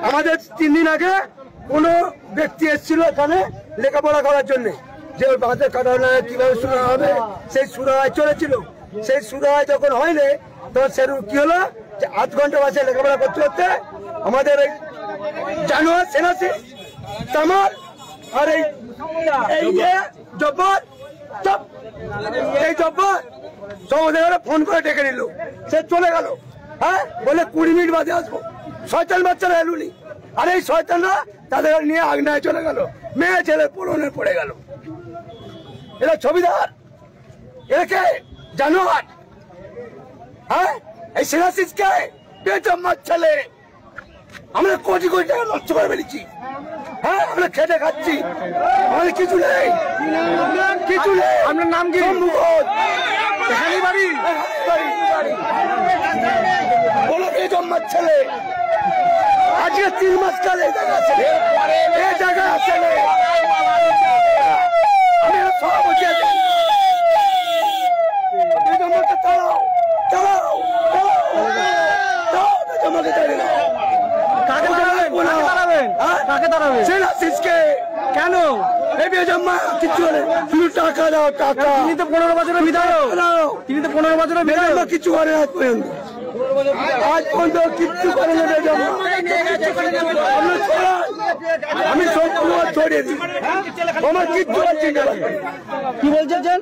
আমাদের 3 দিন আগে কোন ব্যক্তি এসেছিল এখানে লেখাপড়া করার জন্য, যে বাঁধের কাটা কিভাবে শুরু হবে সেই সুরায় চলেছিল। সেই সুরায় যখন হয়নি তখন সেরকম কি হলো যে 8 ঘন্টা বাসে লেখাপড়া করতে করতে আমাদের এই জানোয়ার সেনাসি তামাল আর এই যে জব্বর এই জব্বর সমাজে ফোন করে ডেকে নিল, সে চলে গেল। হ্যাঁ বলে 20 মিনিট বাদে আসবো। শয়তান বাচ্চারা এলুনি, আর এই শয়তানরা তাদের নিয়ে আগনায় চলে গেল, মেয়ে ছেলে পুরনে পড়ে গেল। এরা ছবিদার, একে জানোয়ার। হ্যাঁ এই সেনাসিসকে বেজম্মার ছেলে। আমরা কোটি কোটি টাকা নষ্ট করে ফেলেছি। হ্যাঁ আমরা খেটে খাচ্ছি, আমাদের কিছু নেই, কিছু নেই। আপনার নাম কি? বলো বেজম্মার ছেলে। আজকে 3 মাস কাল এই জায়গায় ছেলে আমি সব বসে আছি। বেজম্মাকে তাড়াও, তাড়াও, তাড়াও বেজম্মাকে তাড়িয়ে দাও। কাকে তাড়াবেন? কাকে তাড়াবেন? সেনাসিসকে। কেন? এই বেজম্মা কিছু করে শুধু টাকা দাও, টাকা। তিনি তো 15 বছরের বিধায়ক, তিনি তো 15 বছরের বিধায়ক, কিছু করে না পর্যন্ত। আজ পর্যন্ত কিচ্ছু করে না বেজম্মা। আমি সম্পূর্ণ ছড়িয়ে দিই, আমার কিচ্ছু হচ্ছে না। কি বলছেন?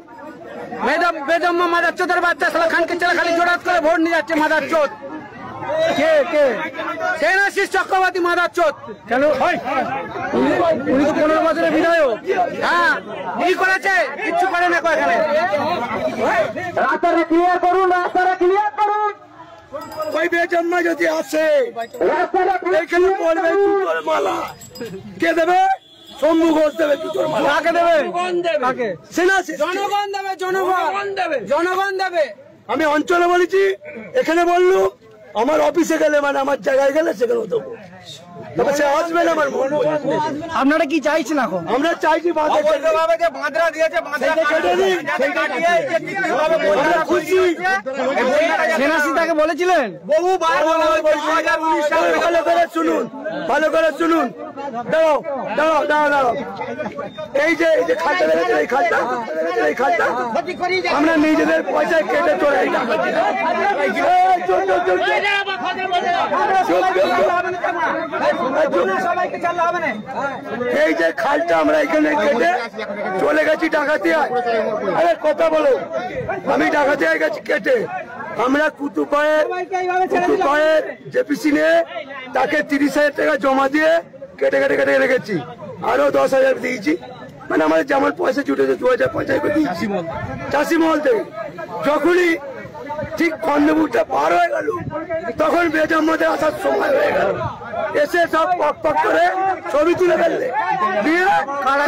বেজম্মা মাদার চোদের বাচ্চা সালা খানকে ছেলে খালি জোড়াত করে ভোট নিয়ে যাচ্ছে। মাদার চোদ কে? কে? সেনাসিস চক্রবর্তী মাদার চোদ। কেন? উনি তো 15 বছরের বিধায়ক। হ্যাঁ কি করেছে? কিচ্ছু করে না এখানে। রাস্তাটা ক্লিয়ার করুন, রাস্তাটা ক্লিয়ার করুন। ওই বেজম্মা যদি আসে এখানে বলবে জুতোর মালা কে দেবে? শম্ভু ঘোষ দেবে জুতোর মালা। কাকে দেবে? সেনাসিস। জনগণ দেবে, জনগণ দেবে, জনগণ দেবে। আমি অঞ্চলে বলেছি, এখানে বললু আমার অফিসে গেলে মানে আমার জায়গায় গেলে সেখানে দেবো। তবে সে আসবে না। আমার আপনারা কি চাইছেন এখন? আমরা চাইছি সেনাসিতাকে বলেছিলেন বহুবার। ভালো করে শুনুন, ভালো করে শুনুন। দাঁড়াও দাঁড়াও দাঁড়াও দাঁড়াও। এই যে খালটা দেখেছেন, এই খালটা, এই খালটা আমরা নিজেদের পয়সায় কেটে চলে এই টাকা। এই যে খালটা আমরা এখানে কেটে চলে গেছি ডাকাতিয়ায়। আরে কথা বলো, আমি ডাকাতিয়ায় গেছি কেটে। আমরা কুতুপায়ের জেপিসি নিয়ে তাকে 30,000 টাকা জমা দিয়ে কেটে কেটে কেটে রেখেছি। আরো 10,000 দিয়েছি, মানে আমাদের যেমন পয়সা জুটেছে 2050 করে দিয়েছি চাষি মহল থেকে। যখনই ঠিক খন্ডপুরটা পার হয়ে গেল তখন বেজম্মাতে আসার সময় হয়ে গেল। এসে সব পক পক করে ছবি তুলে ফেললে, দিয়ে 14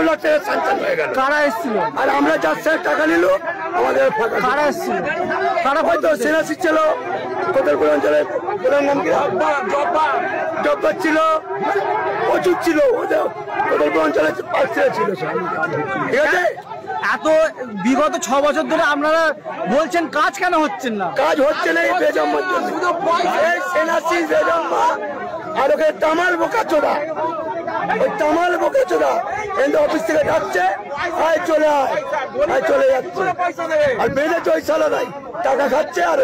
লাখ টাকা সাংশন হয়ে গেল। কারা এসেছিল? আর আমরা 4,000 টাকা নিল আমাদের। কারা এসেছিল? কারা? হয়তো সেনাসিস ছিল, কোতলপুর অঞ্চলের প্রধান নাম কি জব্বর ছিল, প্রচুর ছিল। কোতলপুর অঞ্চলের ছিল। ঠিক আছে। এত বিগত 6 বছর ধরে আপনারা বলছেন কাজ কেন হচ্ছে না? কাজ হচ্ছে না এই বেজম্মার জন্য। এই সেনাসিস বেজম্মা আর ওকে তামাল বোকাচোদা, ওই তামাল বোকাচোদা কিন্তু অফিস থেকে যাচ্ছে, আয় চলে আয় চলে যাচ্ছে। আর বেঁধে তো ওই সালা নাই, টাকা খাচ্ছে। আর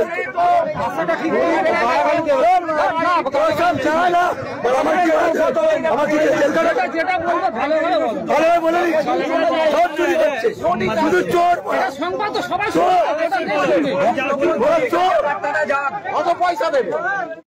ভালোভাবে বলে সব চুরি করছে, শুধু চোর চোর। পয়সা দেবে।